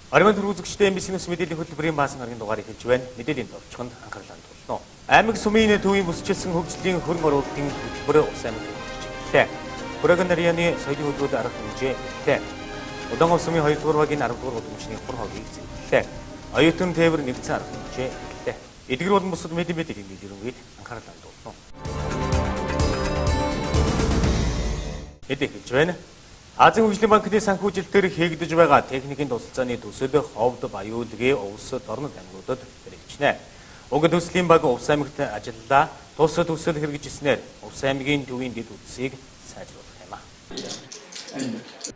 Оройн төрүүлэгчтэй MBC NEWS Medeelliin хөтөлбөрийн баасан гарагийн дугаарыг хэлж байна. Мэдээллийн товчхонд анхаарлаа хандуулна. Аймаг сумын төвийн бүсчилсэн хөгжлийн хөрөнгө оруулалтын хөтөлбөр улс аймагт хэрэгжижээ. Хүрээгийн нарийн соёлын хөтөлбөрт арга хэмжээ. Удаангов сумын 2 дугаар багийн 10 дугаар гудамжны 3 хогийг зэвэрлээ. Оюутан тээвэр нэгдсэн арга хэмжээ. Эдгээр болон бусад мэдээллийн ерөнхийд анхаарлаа хандуулна. Эдгээр хэлж байна. Азийн хөгжлийн банкны санхүүжилтээр хийгдэж байгаа техникийн тусалцааны төсөл ховд Баяуулгийн Увс Дорнод аймагуудад хэрэгжинэ. Уг төслийн баг Увс аймагт ажиллалаа. Тус төсөл хэрэгжижснээр Увс аймгийн төвийн дэд үтсийг сайжруулах юм.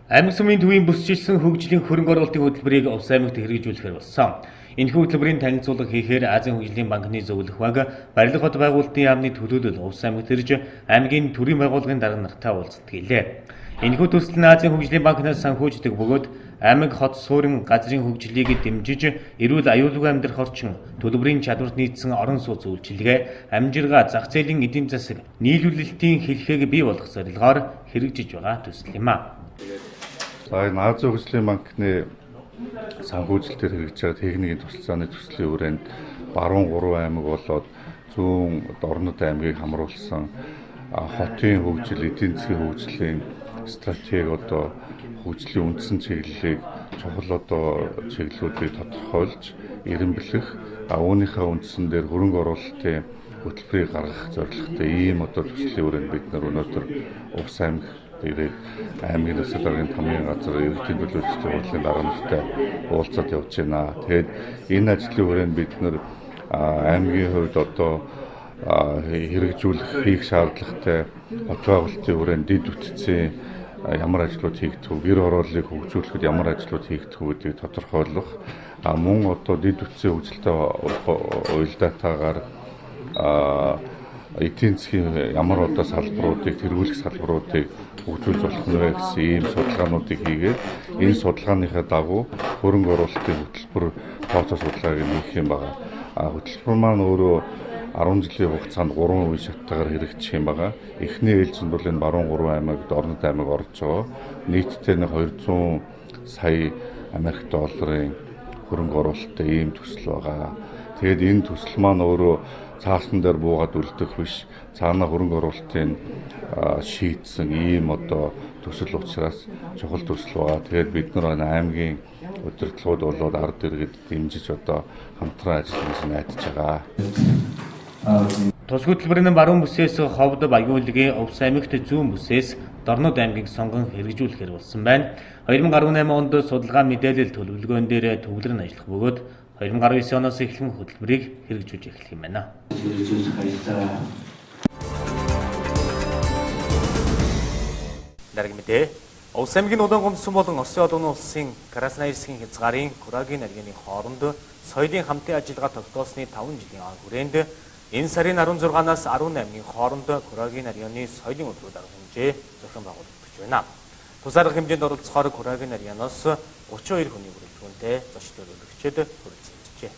Аймаг сумын төвийн бүсчилсэн хөгжлийн хөрөнгө оруулалтын хөтөлбөрийг Увс аймагт хэрэгжүүлэхээр болсон. Энэ хөтөлбөрийн танилцуулга хийхээр Азийн хөгжлийн банкны зөвлөх баг барилга хот байгуулалтын яамны төлөөлөл Увс аймагт ирж аймгийн төрийн байгууллагын дарга нартай уулзтгийлээ. Энэхүү төсөл нь Азийн хөгжлийн банкнаас санхүүждэг бөгөөд аймаг хот суурин газрын хөгжлийг дэмжиж эрүүл аюулгүй амьдрах орчин, төлбөрийн чадварт нийцсэн орон сууц үйлчилгээ, амжиргаа, зах зээлийн эдийн засаг, нийлүүлэлтийн хэлхээг бий болгох зорилгоор хэрэгжиж байгаа төсөл юм а. За энэ Азийн хөгжлийн банкны санхүүжилтээр хэрэгжиж байгаа техникийн тусалцааны төслийн хүрээнд баруун 3 аймаг болоод зүүн Дорнод аймгийг хамруулсан хотын хөгжил, эдийн засгийн хөгжлийн стратеги хөгжлийн үндсэн чиглэлийг чухал чиглэлүүдийг тодорхойлж эренблэх үүнийхээ үндсэн дээр хөрөнгө оруулалтын хөтөлбөрийг гаргах зорилготой ийм төслийн хүрээнд бид нар өнөөдөр Увс аймаг ирээд аймгийн төсөл даргын тамгын газар иргэдийн төлөөлөлтийн хурлын дарга нартай уулзаад явж байна. Тэгээд энэ ажлын хүрээнд бид нар аймгийн хувьд хэрэгжүүлэх хийх шаардлагатай хот байгуулалтын хүрээнд дэд үтцийн ямар ажлууд хийгдэх вэ, гэр хорооллыг хөгжүүлэхэд ямар ажлууд хийгдэх вэ гэдгийг тодорхойлох, мөн дэд үтцийн хөгжилтэй уялдаатаагаар эдийн засгийн ямар салбаруудыг, тэргүүлэх салбаруудыг хөгжүүлж болох нь вэ гэсэн ийм судалгаануудыг хийгээд энэ судалгааныхаа дагуу хөрөнгө оруулалтын хөтөлбөр тооцоо судалгааг хийх юм байна. Хөтөлбөр маань өөрөө 10 жилийн хугацаанд 3 үе шаттайгаар хэрэгжих юм байна. Эхний ээлжинд бол энэ баруун 3 аймаг, Дорнод аймаг орж байгаа. Нийтдээ 200 сая Америк долларын хөрөнгө оруулалттай ийм төсөл байгаа. Тэгээд энэ төсөл маань өөрөө цаасан дээр буугаад үлдэх биш. Цаана хөрөнгө оруулалтын шийдсэн ийм төсөл учраас чухал төсөл байгаа. Тэгээд бид нар аймгийн удирдлагууд болоод ард иргэд дэмжиж хамтран ажиллах гэж найдаж байгаа. Тус хөтөлбөрийн баруун бүсээс ховд Баяуулгийн Увс аймагт зүүн бүсээс Дорнод аймгийг сонгон хэрэгжүүлэхээр болсон байна. 2018 онд судалгаа мэдээлэл төлөвлөгөөн дээр төвлөрөн ажиллах бөгөөд 2019 оноос эхлэн хөтөлбөрийг хэрэгжүүлж эхлэх юм байна. Дараагийн мэдээ. Увс аймгийн Удаангов сум болон Осын одооны улсын Красноярскийн хязгаарын Курагийн нарийн хооронд соёлын хамтын ажиллагаа тогтоосны 5 жилийн хүрээнд энэ сарын 16-наас 18-ны хооронд Курагийн нарийн соёлын өдрүүд арга хэмжээ зохион байгуулагдаж байна. Тус арга хэмжээнд оролцохоор Курагийн нарийнаас 32 хүний бүрэлдэхүүнтэй зочид төлөөлөгчид хүрэлцэнжээ.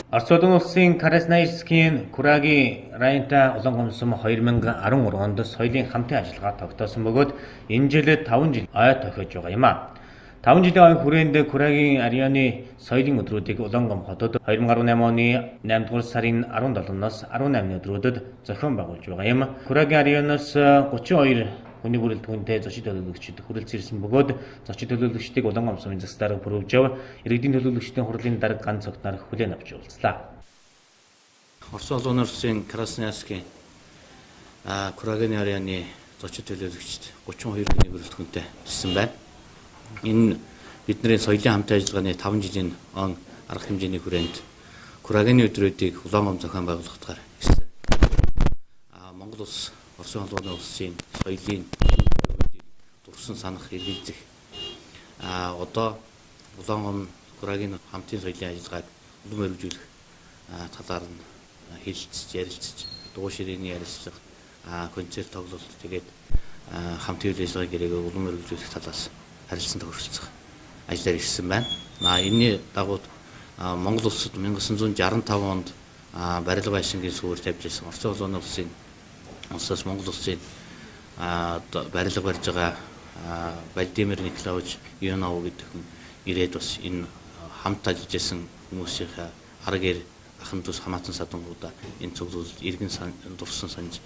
Орос одооны улсын Красноярскийн Курагийн районтой Улаангов сум 2013 онд соёлын хамтын ажиллагаа тогтоосон бөгөөд энэ жил 5 жил ой тохиож байгаа юм а. 5 жилийн ой хүрээнд Курагийн районы соёлын өдрүүдийг Улаангов хотод 2018 оны 8 дугаар сарын 17-ноос 18-ны өдрүүдэд зохион байгуулж байгаа юм. Курагийн районоос 32 хүний бүрэлдэхүүнтэй зочид төлөөлөгчид хүрэлцэн бөгөөд зочид төлөөлөгчдийг Улаангов сумын засаг дарга бүрөвж иргэдийн төлөөлөгчдийн хурлын дарга ганц цогтноор хүлээн авч уулзлаа. Орос улсын улсын Красноярскийн Курагийн районы зочид төлөөлөгчд 32 хүний бүрэлдэхүүнтэй ирсэн байна. Энэ бидний соёлын хамтын ажиллагааны 5 жилийн он арга хэмжээний хүрээнд Курагийн өдрүүдийг Улаангов зохион байгуулахаар ирсэн. Монгол улс Орос улсын соёлын өдрүүдийг дурсан санах эргэлзэх Улаангов Курагийн хамтын соёлын ажиллагааг улам өргөжүүлэх талаар нь хэлэлцэж, ярилцж, дуу ширээний ярилцлага, концерт тоглолт тэгээд хамтын үйл ажиллагааны гэрээг улам өргөжүүлэх талаас харилцан тохиролцох ажиллаар ирсэн байна. Энэний дагуу Монгол улсад 1965 онд барилга байшингийн суур тавьж ирсэн Орос улсын улсаас Монгол улсын барилга барьж байгаа Владимир Николаевич Ионов гэдэг хүн ирээд бас энэ хамт ажиллаж байсан хүмүүсийн аргаар ахын тус хамаатан садангуудаа энэ зөвлөлд иргэн дурсан санаж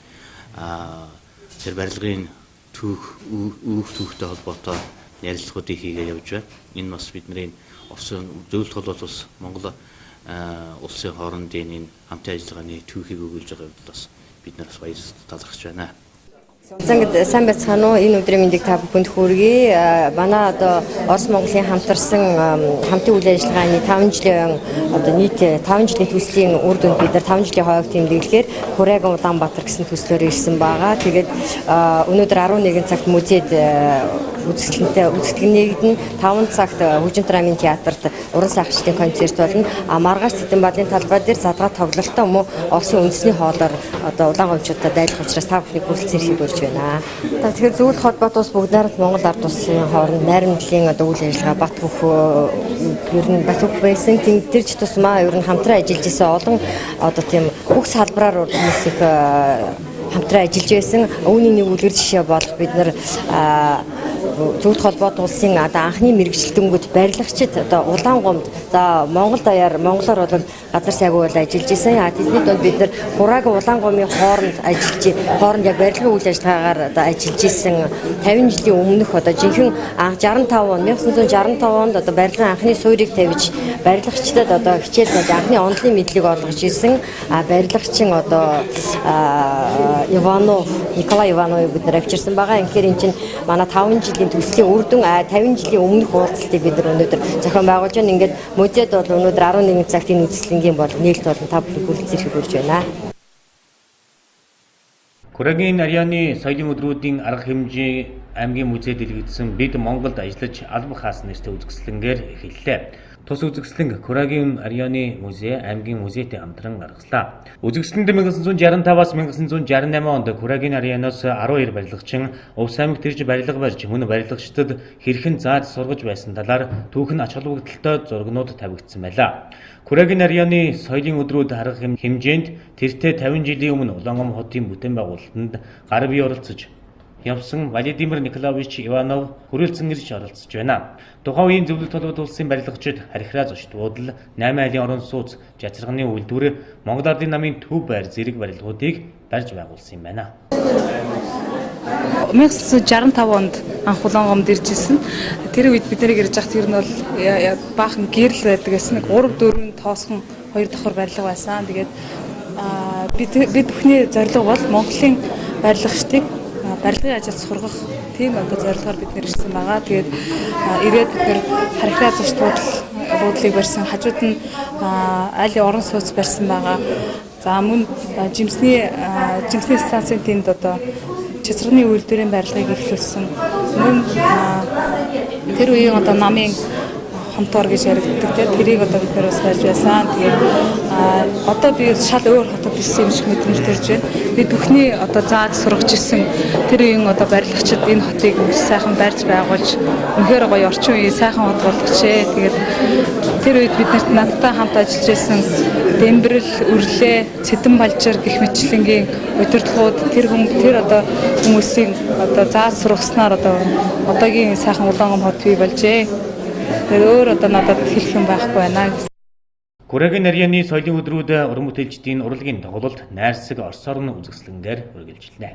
тэр барилгын түүхтэй холбоотой ярилцлагуудыг хийгээ явж байна. Энэ бас бидний Оросын зөвлөлт холбоот бас Монгол улсын хоорондын энэ хамтын ажиллагааны түүхийг өгүүлж байгаа үед бас бид нар бас баярлалтай талархаж байна. Зангид сайн байцгаана уу? Энэ өдрийн мэндийг та бүхэнд хүргэе. Манай одоо Орос Монголын хамтарсан хамтын үйл ажиллагааны 5 жилийн одоо нийт 5 жилийн төслийн үр дүнд бид нар 5 жилийн хойг тэмдэглэхээр Хүрээгийн Улаанбаатар гэсэн төслөөр ирсэн байгаа. Тэгээд өнөөдөр 11 цагт музейд үзэгдэх нэгдэн 5 цагт Хүчинтрамын театрт уран сайхны концерт болно. Маргааш Цэдэнбаалын талбай дээр задгаа тоглолттой мөн Оросын үндэсний хоолоор одоо улаангомчуудад дайлах учраас та бүхний хүрэлцэн ирэх болж байна. Тэгэхээр зөвлөлт холбоот ус бүгд найрамд Монгол ард улсын хооронд найрамдлын одоо үйл ажиллагаа бат бөх байсан. Тэр ч тусмаа ер нь хамтран ажиллаж исэн олон одоо тийм бүх салбараар хүмүүсийг хамтран ажиллаж байсан. Үүний нэг үлгэр жишээ болох бид нар зөвлөлт холбоот улсын одоо анхны мэрэгчлэлтэнгүүд барилгачид одоо Улаангомд за Монгол даяар монголоор бол газар сайгүй бол ажиллаж исэн. Тэдний донд бид нар Хүрээгийн Улаангомын хооронд яг барилгын үйл ажиллагаагаар одоо ажиллаж исэн 50 жилийн өмнөх одоо жинхэнэ 1965 онд одоо барилгын анхны суурийг тавьж барилгачдад одоо хичээл зааж анхны онолын мэдлэг олгож исэн. Барилгачин одоо Николай Иванов бид нар авчирсан байгаа. Инхээр эн чинь манай 5 жилийн төслийн үр дүн 50 жилийн өмнөх уулзалтыг бид нар өнөөдөр зохион байгуулж байна. Ингээд музейд бол өнөөдөр 11 цагт энэ үзэсгэлэнгийн бол нээлт болон та бүхэн хүрэлцэн ирэх болж байна. Хүрээгийн нарийн соёлын өдрүүдийн арга хэмжээ аймгийн музейд дэлгэгдсэн бид Монголд ажиллаж алба хаасан нэртэй үзэсгэлэнгээр эхэллээ. Тус үзэсгэлэн Хүрээгийн нарийн музей аймгийн музейтэй хамтран гаргалаа. Үзэсгэлэнд 1965-аас 1968 онд Хүрээгийн нарийнаас 12 барилгачин Увс аймагт ирж барилга барьж мөн барилгачдад хэрхэн зааж сургаж байсан талаар түүхэн ач холбогдолтой зургнууд тавигдсан байлаа. Хүрээгийн нарийн соёлын өдрүүд арга хэмжээнд тэртээ 50 жилийн өмнө Улаангом хотын бүтээн байгуулалтанд гар бие оролцож явсан Владимир Николаевич Иванов хүрээлцэн ирж оролцож байна. Тухайн үеийн зөвлөлт холбоот улсын барилгачид Харихраа зочд буудал, 8 айлын орон сууц, жацарганы үйлдвэр, Монгол Ардын намын төв байр зэрэг барилгуудыг барьж байгуулсан юм байна. 1965 онд анх Улаангомд ирж ирсэн. Тэр үед бид нэрийг ирж явах тэр нь бол баахан гэрэл байдаг гэсэн нэг 3-4 тоосхон 2 давхар барилга байсан. Тэгээд бид бүхний зорилго бол Монголын барилгачдыг барилгын ажилд сургах тийм одоо зорилгоор бид нэр ирсэн байгаа. Тэгээд ирээд бид нэр Харихраа зочд буудлыг барьсан, хажууд нь айлын орон сууц барьсан байгаа. За мөн жимсний станцын тэнд одоо чацрагны үйлдвэрийн барилгыг эхлүүлсэн. Мөн тэр үеийн одоо намын хонтоор гэж яригддаг. Тэрийг одоо бид нэр бас барьж байсан. Тэгээд одоо би шал өөр хотод ирсэн юм шиг мэдрэмж төрж байна. Бид бүхний одоо зааж сургаж ирсэн тэр үеийн одоо барилгачид энэ хотыг сайхан барьж байгуулж үнэхээр гоё орчин үеийн сайхан хот болгочээ. Тэгээд тэр үед бид надтай хамт ажиллаж байсан Дэмбэрэл, Үрлээ, Цэдэнбалжир гэх мэтлэнгийн удирдлагууд тэр одоо хүмүүсийн одоо зааж сургаснаар одоо одоогийн сайхан Улаангом хот бий болжээ. Тэр өөр одоо надад хэлэх юм байхгүй байна. Хүрээгийн нарийн соёлын өдрүүд уран бүтээлчдийн урлагийн тоглолт найрсаг Орос орны үзэсгэлэнгээр үргэлжилнэ.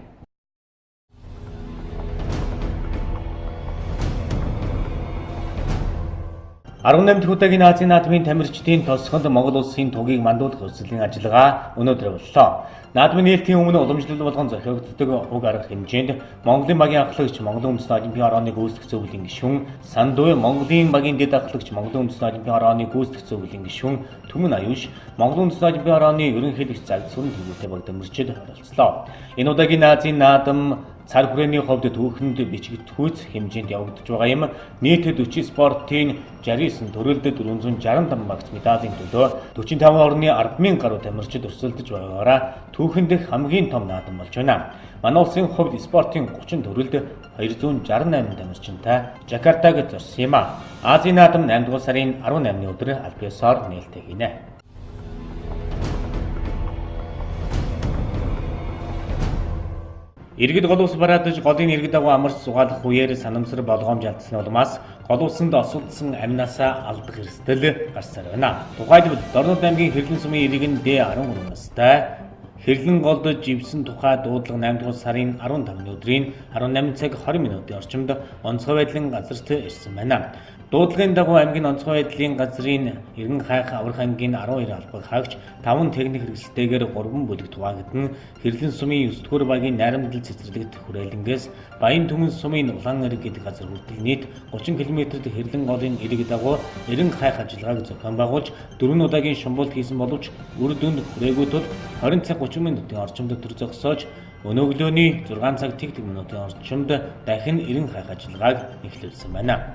18 дахь удаагийн Азийн наадмын тамирчдын тосгонд Монгол улсын тугийг мандуулах өсвөлийн ажиллагаа өнөөдөр боллоо. Наадмын нээлтийн өмнө уламжлал болгон зохиогддог уг арга хэмжээнд Монголын багийн ахлагч Монголын үндэсний олимпийн хорооны гүйцэтгэх зөвлөлийн гишүүн Сандуй, Монголын багийн дэд ахлагч Монголын үндэсний олимпийн хорооны гүйцэтгэх зөвлөлийн гишүүн Түмэн Аюуш, Монголын үндэсний олимпийн хорооны ерөнхийлөгч Загцүрэн төлөвтэй баг дамжид оролцлоо. Энэ удаагийн Азийн наадам цар хүрээний хувьд түүхэнд бичигдэхүйц хэмжээнд явагдаж байгаа юм. Нийт 40 спортын 69 төрөлд 465 багц медалийн төлөө 45 орны 10,000 гаруй тамирчид өрсөлдөж байгаагаараа түүхэнд хамгийн том наадам болж байна. Манай улсын хувьд спортын 30 төрөлд 268 тамирчинтай Жакартаг зорьсон юм. Азийн наадам 8 дугаар сарын 18-ны өдөр аль биесээр нээлттэй хийнэ. Иргэд гол ус бараадаж голын иргэд агуу амарч сугаалах үеэр санамсар болгоомж алдсны улмаас гол усанд осолдсон амнасаа алдах эрсдэл гарсаар байна. Тухайлбал Дорнод аймгийн Хэрлэн сумын иргэн Д13 настай Хэрлэн голд живсэн тухай дуудлага 8 дугаар сарын 15-ны өдрийн 18 цаг 20 минутын орчимд онцгой байдлын газарт ирсэн байна. Дуудлагын дагуу аймгийн онцгой байдлын газрын Иргэн хайх аврах ангийн 12 албаг хаагч 5 техник хэрэгсэлтэйгээр 3 бүлэг тугаагдсан Хэрлэн сумын 9 дугаар багийн найрамдал цэцэрлэгт хүрээлэнгээс Баян Түмэн сумын Улаан эрэг гэдэг газар хүртэл нийт 30 км-д Хэрлэн голын эрэг дагуу Иргэн хайх ажиллагааг зохион байгуулж 4 удаагийн шумбалт хийсэн боловч үр дүнд хүрээгүй тул 20 цаг 30 минутын орчимд төр зогсоож өнөглөөний 6 цаг тэг минутын орчимд дахин Иргэн хайх ажиллагааг эхлүүлсэн байна.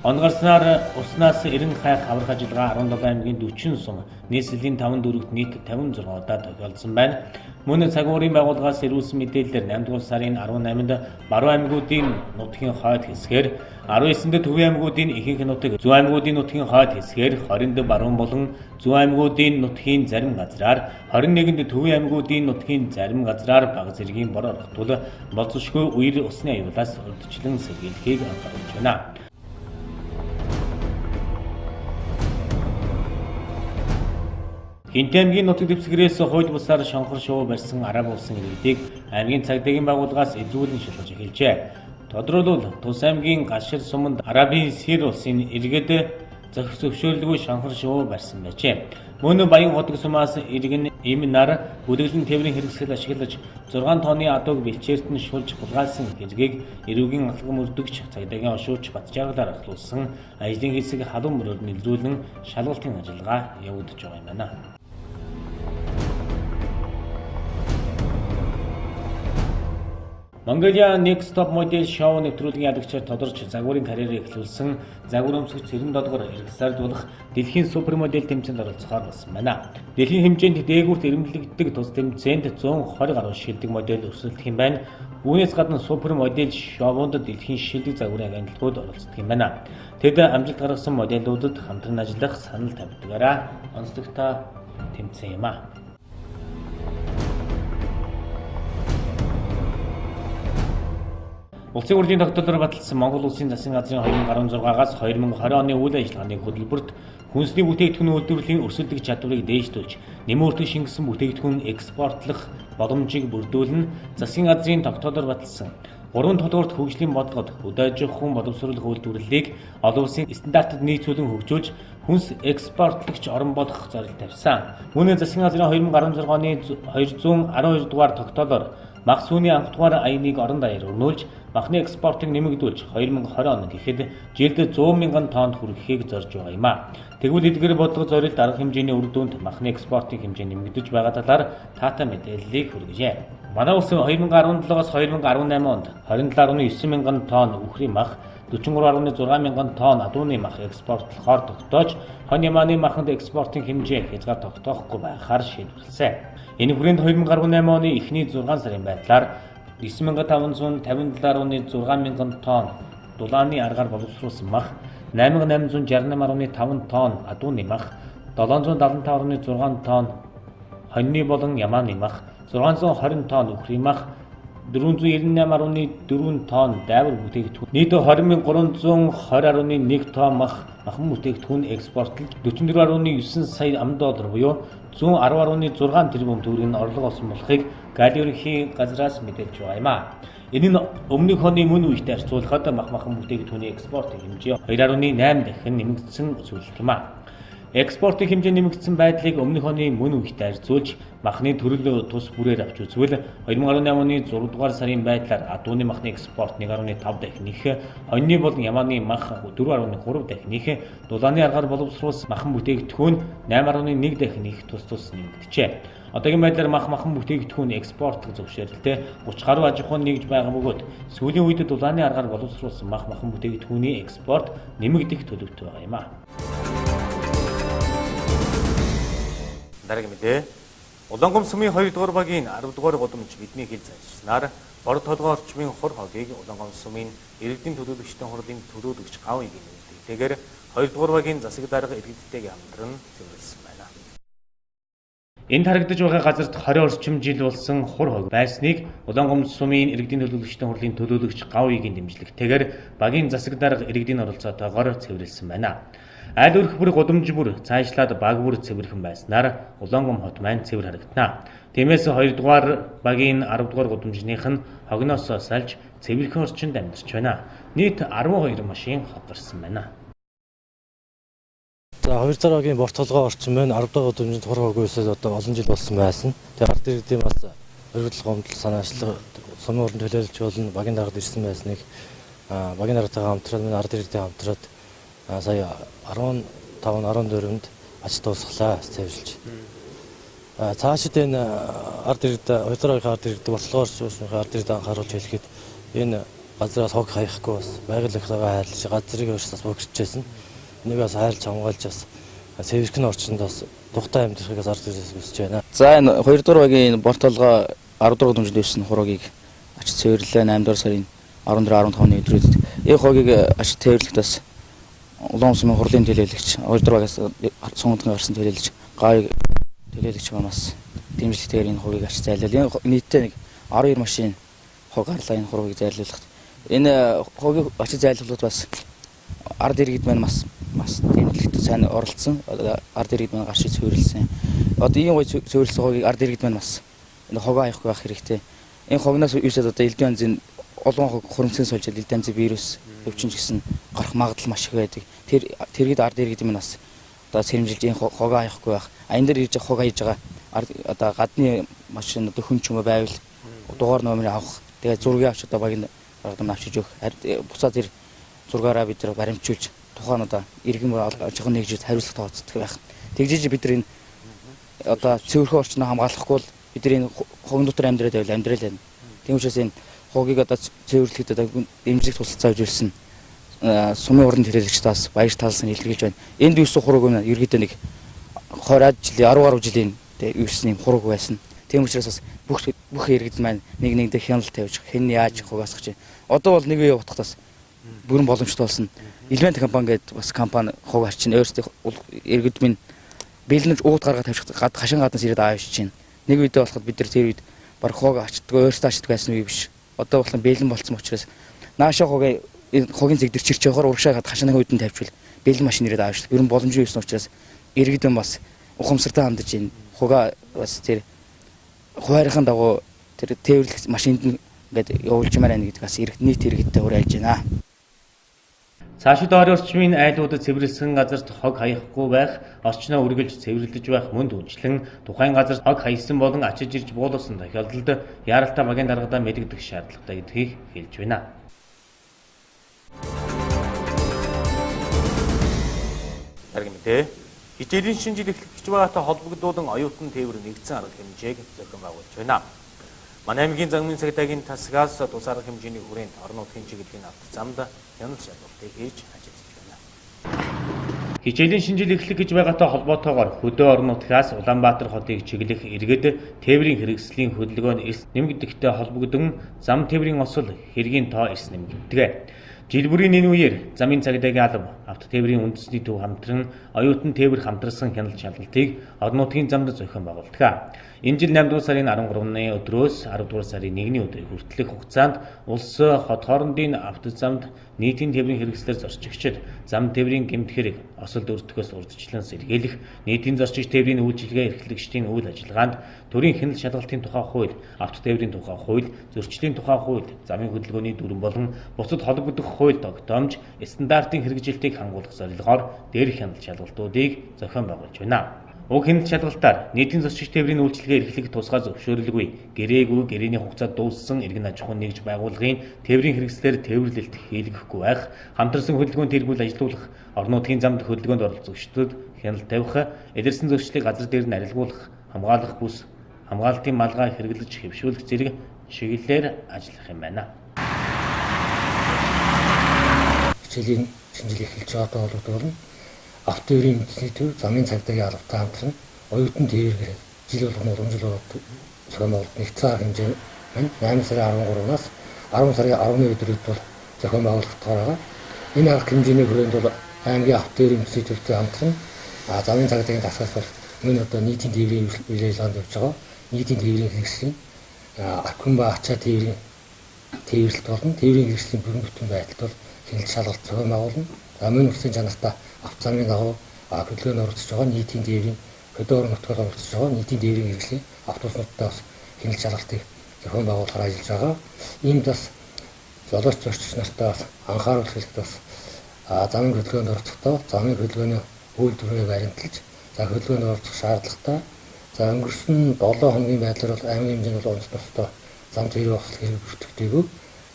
Онгарснаар уснаас Иргэн хайх аврах ажиллагаа 17 аймгийн 40 сум нийслэлийн 5 дүүрэгт нийт 56 удаа тохиолдсон байна. Мөн цагуурийн байгууллагаас ирүүлсэн мэдээлэлээр 8 дугаар сарын 18-нд Баруун аймагуудын нутгийн хойд хэсгээр 19-нд Төвийн аймагуудын ихэнх нутаг, Зүүн аймагуудын нутгийн хойд хэсгээр 20-нд Баруун болон Зүүн аймагуудын нутгийн зарим газраар 21-нд Төвийн аймагуудын нутгийн зарим газраар бага зэргийн бор орох тул болцсошгүй үер усны аюулаас урьдчилан сэргийлэхийг анхааруулж байна. Хинт аймгийн нутаг дэвсгэрээс хууль бусаар шонхор шувуу барьсан араб улсын иргэдийг аймгийн цагдаагийн байгууллагаас эзрүүлэн шалгаж эхэлжээ. Тодорхойлбол Тус аймгийн Гашир суманд Арабын Сир улсын иргэд зөвшөөрлгүй шонхор шувуу барьсан байжээ. Мөн Баян хотог сумаас иргэн им нар бүлэглэн тээврийн хэрэгсэл ашиглаж 6 тонны адууг бэлчээрт нь шулж хулгайлсан хэргийг эрүүгийн алхам өрдөгч цагдаагийн ошууч Батжаагалаар ахлуулсан ажлын хэсэг халуун мөрөөр нэлрүүлэн шалгалтын ажиллагаа явагдаж байгаа юм байна. Mongolia Next Top Model Show нэвтрүүлгийн ялагчаар тодорч загварын карьерийг эхлүүлсэн загвар өмсгч 97 дугаар эргэлсард болох дэлхийн супермодель тэмцээнд оролцохоор болсон байна. Дэлхийн хэмжээнд дээгүүрт эрэмблэгддэг тус тэмцээнд 120 гаруй шилдэг модель өрсөлдөх юм байна. Үүнээс гадна супермодель шоунд дэлхийн шилдэг загварын агентлагууд оролцдог юм байна. Тэд амжилт гаргасан модельуудад хамтран ажиллах санал тавьдагаараа онцлогтой тэмцээн юм а. Улсын хурлын тогтоолоор баталсан Монгол Улсын засгийн газрын 2016-аас 2020 оны үйл ажиллагааны хөтөлбөрт хүнсний бүтээгдэхүүн үйлдвэрлэлийн өрсөлдөх чадварыг дээшлүүлж, нэмэлт шингэсэн бүтээгдэхүүн экспортлох боломжийг бүрдүүлнэ. Засгийн газрын тогтоолоор баталсан 3 толгуурт хөгжлийн бодлогод хөдөө аж ахуйн боловсруулах үйлдвэрлэлийг олон улсын стандартад нийцүүлэн хөгжүүлж, хүнс экспортлагч орн болох зорилт тавьсан. Мөн засгийн газрын 2016 оны 212 дугаар тогтоолоор мах сүүний анх дугаар аяныг орон даяар өрнүүлж, махны экспортыг нэмэгдүүлж 2020 онд ихэд жилд 100 мянган тоннд хүрэхийг зорж байгаа юм а. Тэгвэл эдгээр бодлого зорилт арга хэмжээний үр дүнд махны экспортын хэмжээ нэмэгдэж байгаа талаар таатай мэдээллийг хүргэжээ. Манай улс 2017-оос 2018 онд 27.9 мянган тонн үхрийн мах, 43.6 мянган тонн адууны мах экспортлохоор тогтоож, хонь ямааны маханд экспортын хэмжээ хязгаар тогтоохгүй байхаар шийдвэрлэсэн. Энэ хүрээнд 2018 оны эхний 6 сарын байдлаар 9557.6 мянган тонн дулааны аргаар боловсруулсан мах, 8868.5 тонн адууны мах, 775.6 тонн хоньны болон ямааны мах, 620 тонн үхрийн мах, 498.4 тонн дайвар бүтээгдэхүүн, нийт 20,320.1 тонн махан бүтээгдэхүүн экспортлж 44.9 сая $, буюу 110.6 тэрбум төгрөгийн орлого олсон болохыг Галерхийн газраас мэдээлж байгаа юм а. Энэ нь өмнөх оны мөн үетэй харьцуулахад махан бүтээгдэхүүний экспортын хэмжээ 2.8 дахин нэмэгдсэн зүйлс юм а. Экспортын хэмжээ нэмэгдсэн байдлыг өмнөх оны мөн үетэй харьцуулж махны төрөл тус бүрээр авч үзвэл 2018 оны 6 дугаар сарын байдлаар адууны махны экспорт 1.5 дахин их, хоньны болон ямааны мах 4.3 дахин их, дулааны аргаар боловсруулсан махан бүтээгдэхүүн 8.1 дахин их тус нэмэгдэжээ. Одоогийн байдлаар махан бүтээгдэхүүн экспортлох зөвшөөрлөлтэй 30 гаруй аж ахуйн нэгж байгаа бөгөөд сүүлийн үед дулааны аргаар боловсруулсан махан бүтээгдэхүүний экспорт нэмэгдэх төлөвтэй байгаа юм а. Дараагийн мэдээ. Улаангом сумын 2 дугаар багийн 10 дугаар гудамж бидний хил заншснаар бор толгой орчмын хур хогийг Улаангом сумын иргэдийн төлөөлөгчдийн хурлын төлөөлөгч гав игийн нэгтгэгээр 2 дугаар багийн засаг дарга иргэдтэйг хамтран зөвлөсөн байна. Энд харагдаж байгаа газарт 20 орчим жил болсон хур хог байсныг Улаангомс сумын иргэдийн төлөөлөгчдийн хурлын төлөөлөгч Гав Игийн дэмжлэгтэйгээр багийн засаг дарга иргэдийн оролцоотойгоор цэвэрлсэн байна. Айл өрх бүр гудамж бүр цаашлаад баг бүр цэвэрхэн байснаар Улаангом хот маань цэвэр харагдана. Тиймээс 2 дугаар багийн 10 дугаар гудамжных нь хогноос салж цэвэрхэн орчинд амьдарч байна. Нийт 12 машин хот гарсан байна. За 2 дараагийн борт толгой орчин байна. 10 дахь гудамжинд хур хог үсээд одоо олон жил болсон байсан. Тэгээ ард иргэдийн бас өргөдөл гомдол санаачлаг сумын уран төлөөлөлч болон багийн даргад ирсэн байсныг багийн даргатайгаа хамтраад ард иргэдийн хамтраад сая 15-14-нд ач тусглаа цэвэрлж. Цаашид энэ ард иргэд 2 дараагийн ард иргэд бортлогоор ард иргэд анхааруулж хэлэхэд энэ газраас хог хаяхгүй бас байгаль орчингоо хайлж газрыг өөрсдөөс богцчихсэн. Энийг бас хайлж хамгаалж бас цэвэрхэн орчинд бас тухтай амьдрахыг ард иргэдээс хүсэж байна. За энэ 2 дугаар багийн борт толгой 10 дугаар гудамжинд ирсэн хурогийг ач цэвэрлээ 8 дугаар сарын 14-15-ны өдрүүд. Энэ хогийг ач цэвэрлэхдээс Улаан сумын хурлын төлөөлөгч 2 дугаар багаас сонгогдсон гарсан төлөөлөгч Гавь төлөөлөгч манаас дэмжлэгтэйгээр энэ хогийг ач зайлуулсан. Нийтдээ нэг 12 машин хог гарлаа энэ хургийг зайлуулахад. Энэ хогийг ач зайлуулахад бас ард иргэд маань бас дэмжлэгтэй сайн оролцсон. Ард иргэд маань гарч цэвэрлсэн. Одоо ийм гоё цэвэрлсэн хогийг ард иргэд маань бас энэ хогоо аяхгүй байх хэрэгтэй. Энэ хогноос юусаад одоо элдв янзын олон хог хурамцсан сольж элдв янзын вирус өвчин ч гэсэн гарах магадлал маш их байдаг. Тэргээд ард иргэд маань бас одоо сэрэмжилж энэ хогоо аяхгүй байх. Аян дээр ирж хог аяж байгаа одоо гадны машин одоо хүн ч юм уу байвал дугаар номерыг авах. Тэгээ зургийг авч одоо багийн даргад авчиж өгөх. Буцаад тэр зургаараа бид нар баримтжуулж тухайн одоо иргэн жоохон нэгжид хариуцлага тооцдог байх. Тэгжиж бид нар энэ одоо цэвэрхэн орчноо хамгаалахгүй бол бид нар энэ хогн дотор амьдраад байвал амьдрал байна. Тийм учраас энэ хогийг одоо цэвэрлэхэд одоо дэмжлэг тусалцаа үзүүлсэн сумын уран төлөөлөгчдөөс баяр талсан илэрхийлж байна. Энд юусэн хураг нь ерөөдөө нэг 20 жилийн 10 гаруй жилийн юусэн юм хураг байсан. Тийм учраас бас бүх иргэд маань нэг нэгдээ хяналт тавьж хэн яаж хугасгах чинь. Одоо бол нэг үе утгатаас бүрэн боломжтой болсон. Элемент компани гэдэг бас компани хог арчин өөрсдийн иргэд минь бэлэнж ууд гаргаад тавьчих хашин гаднаас ирээд аавч чинь. Нэг үедээ болоход бид нар тэр үед баг хог ачдгаа өөрсдөө ачдаг байсан үе биш. Одоо болох бэлэн болцсон учраас наашаа хогийн зэг дээр чирч явахаар урагшаа гад хашааны хүйдэн тавьчихвал бэлэн машин ирээд аавч. Ер нь боломжгүй байсан учраас иргэд минь бас ухамсартай хандаж ийн хогоо бас тэр хуваарийн дагуу тэр тээвэрлэх машинд ингээд явуулж мараа гэдэг бас нийт иргэдтэй уриалж байна. Цаашид орон орчмын айлуудад цэвэрлсэн газарт хог хаяхгүй байх, орчноо үргэлж цэвэрлэж байх мөн дүнчлэн тухайн газарт хог хаясан болон ачиж ирж буулгасан тохиолдолд яаралтай багийн даргадаа мэдэгдэх шаардлагатай гэдгийг хэлж байна. Дараагийн мэдээ. Хичээлийн шинэ жил эхлэж байгаатай холбогдуулан оюутан тээвэр нэгдсэн арга хэмжээг зохион байгуулж байна. Манай аймгийн замын цагтаагийн тасгаас тус арга хэмжээний хүрээнд орон нутгийн чиглэлийн авто замд хяналт шалгалтыг хийж ажиллаж байна. Хичээлийн шинэ жил эхлэх гэж байгаатай холбоотойгоор хөдөө орон нутгаас Улаанбаатар хотыг чиглэх иргэд тээврийн хэрэгслийн хөдөлгөөнд эрс нэмэгдэхтэй холбогдсон зам тээврийн осол хэргийн тоо эрс нэмэгддэг. Жил бүрийн энэ үеэр замын цагдаагийн алба, авто тээврийн үндэсний төв хамтран оюутан тээвэр хамтарсан хяналт шалгалтыг орон нутгийн замд зохион байгуулдаг. Энэ жил 8 дугаар сарын 13-ны өдрөөс 10 дугаар сарын 1-ний өдрийг хүртэлх хугацаанд улс хот хоорондын авто замд нийтийн тээврийн хэрэгслээр зорчигчид зам тээврийн гэмт хэрэг осолд өртгөхөөс урьдчилан сэргийлэх, нийтийн зорчигч тээврийн үйлчилгээ эрхлэгчдийн үйл ажиллагаанд төрийн хяналт шалгалтын тухай хууль, авто тээврийн тухай хууль, зөрчлийн тухай хууль, замын хөдөлгөөний дүрэн болон бусад холбогдох хууль тогтоомж стандартын хэрэгжилтийг хангуулах зорилгоор дээрх хяналт шалгалтуудыг зохион байгуулж байна. Уг хяналт шалгалтаар нийтийн зорчигч тээврийн үйлчилгээ эрхлэх тусгай зөвшөөрлгүй, гэрээгүй, гэрээний хугацаанд дууссан иргэн аж ахуйн нэгж байгууллагын тээврийн хэрэгслээр тээвэрлэлт хийлгэхгүй байх, хамтарсан хөдөлгөөнд тэргүүл ажилуулах, орон нутгийн замд хөдөлгөөнд оролцогчдод хяналт тавих, эдэрсэн зөрчлийг газар дээр нь арилгуулах, хамгаалах бүс, хамгаалтын малгай хэрэглэж хэвшүүлэх зэрэг чиглэлээр ажиллах юм байна. Хичээлийн шинэ жил эхэлж байгаатай холбогдуулан авто тээврийн үндэсний төв замын цагдаагийн албатай хамтран оюутан тээвэр жил болгон уламжлал болоод зохион байгуулалт нэгдсэн арга хэмжээ маань 8 сарын 13-наас 10 сарын 10-ны өдрүүд бол зохион байгуулагдах байгаа. Энэ арга хэмжээний хүрээнд бол аймгийн авто тээврийн үндэсний төвтэй хамтран замын цагдаагийн тасгаас бол мөн одоо нийтийн тээврийн үйл ажиллагаанд явж байгаа нийтийн тээврийн хэрэгслийн аккум ба ачаа тээвэрлэлт болно. Тээврийн хэрэгслийн бүрэн бүтэн байдалд бол хяналт шалгалт зохион байгуулна. За мөн улсын чанартай авто замын дагуу хөдөлгөөнд оролцож байгаа нийтийн тээврийн хөдөө орон нутгаар оролцож байгаа нийтийн тээврийн хэрэгслийн автобуснуудтай бас хяналт шалгалтыг зохион байгуулахаар ажиллаж байгаа. Иймд бас жолооч зорчигч нартай бас анхааруулах хэрэгтэй бас замын хөдөлгөөнд оролцохдоо замын хөдөлгөөний үйлдвэрээ баримталж за хөдөлгөөнд оролцох шаардлагатай. За өнгөрсөн 7 хоногийн байдлаар бол аймгийн хэмжээнд бол онцлог тостоо зам тээврийн ухсал хэрэг бүртгэгдээгүй.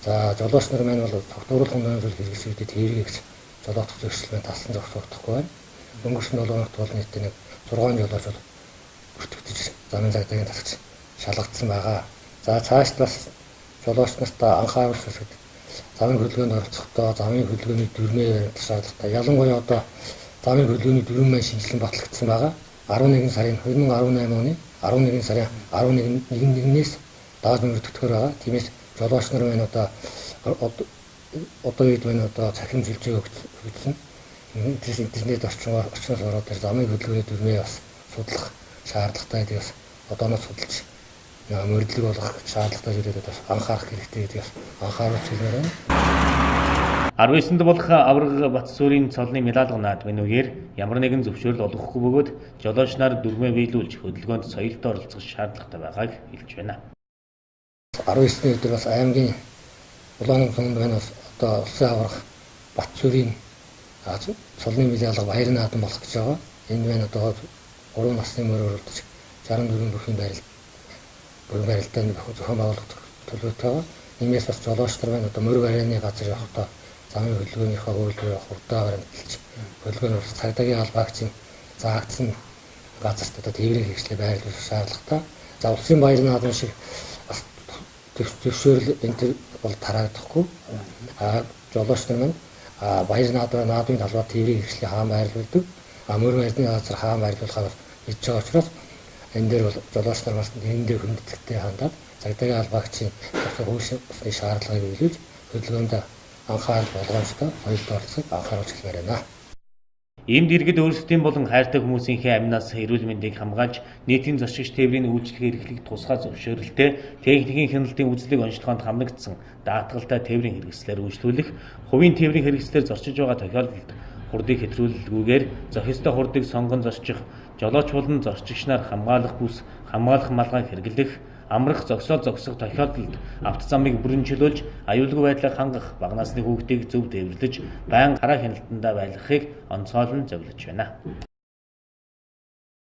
За жолооч нар маань бол цогтууруулах нөөц хэрэгсүүдэд тээврийг жолоодох зөвшөөрөл маань талсан зогсоогдохгүй байна. Өнгөрсөн 7 хоногт бол нийтдээ нэг 6 жолооч бол бүртгэгдэж замын цагдаагийн тасагч шалгагдсан байгаа. За цааш бас жолооч нартай анхааруулах хэрэгтэй. Замын хөдөлгөөнд оролцохдоо замын хөдөлгөөний дүрмээ баримтлах шаардлагатай. Ялангуяа одоо замын хөдөлгөөний дүрм маань шинжилэн батлагдсан байгаа. 11 сарын 2018 оны 11 сарын 11-ээс дааж мөрөгдөхөөр байгаа. Тиймээс жолооч нар маань одоо үед маань одоо цахим жилжээ өгсөн. Интернет орчноос ороод замын хөдөлгөөний дүрмээ бас судлах шаардлагатай гэдэг бас одооноос судалж мөрдлөг болгох шаардлагатай зүйлүүдэд бас анхаарах хэрэгтэй гэдэг бас анхааруулж хэлмээр байна. 19-нд болох авраг Батсүрийн цолны медалга наадмын үеэр ямар нэгэн зөвшөөрөл олгохгүй бөгөөд жолооч нар дүрмээ биелүүлж хөдөлгөөнд соёлтой оролцох шаардлагатай байгааг хэлж байна. 19-ний өдөр бас аймгийн Улаанбаатар сумд байна бас одоо улсын авраг Батсүрийн цолны медалга баяр наадам болох гэж байгаа. Энд байна одоо 3 насны мөрөөр оролцож 64 бүхний барилдаа зохион байгуулагдах төлөвтэй байгаа. Иймээс бас жолооч нар байна одоо мөр барааны газар явахдаа замын хөдөлгөөнийхөө үйлдвэрээ хурдаа баримталж хөдөлгөөний цагдаагийн албаагчийн заагдсан газарт одоо тээврийн хэрэгслээ байрлуулах шаардлагатай. За улсын баяр наадам шиг бас зөвшөөрөл энэ бол тараагдахгүй. Жолооч нар маань баяр наадмын талбай тээврийн хэрэгслээ хаан байрлуулдаг. Мөр барьны газар хаан байрлуулахаар хийж байгаа учраас энэ дээр бол жолооч нар бас нэгэндээ хүндэтгэлтэй хандаад цагдаагийн албаагчийн усны шаардлагыг биелүүлж хөдөлгөөнд анхаарал болгоомжтой соёлд оролцохыг анхааруулж хэлмээр байна. Иймд иргэд өөрсдийн болон хайртай хүмүүсийнхээ амнаас эрүүл мэндийг хамгаалж нийтийн зорчигч тээврийн үйлчлэгээ эрхлэх тусгай зөвшөөрөлтэй техникийн хяналтын үзлэг онцлогоонд хамрагдсан даатгалтай тээврийн хэрэгслээр үйлчлүүлэх, хувийн тээврийн хэрэгслээр зорчиж байгаа тохиолдолд хурдыг хэтрүүлэлгүйгээр зохистой хурдыг сонгон зорчих, жолооч болон зорчигч нар хамгаалах бүс хамгаалах малгайг хэрэглэх, амрах зогсоод зогсох тохиолдолд авто замыг бүрэн чөлөөлж аюулгүй байдлыг хангах, бага насны хүүхдийг зөв тээвэрлэж, байнга хараа хяналтандаа байлгахыг онцгойлон зөвлөж байна.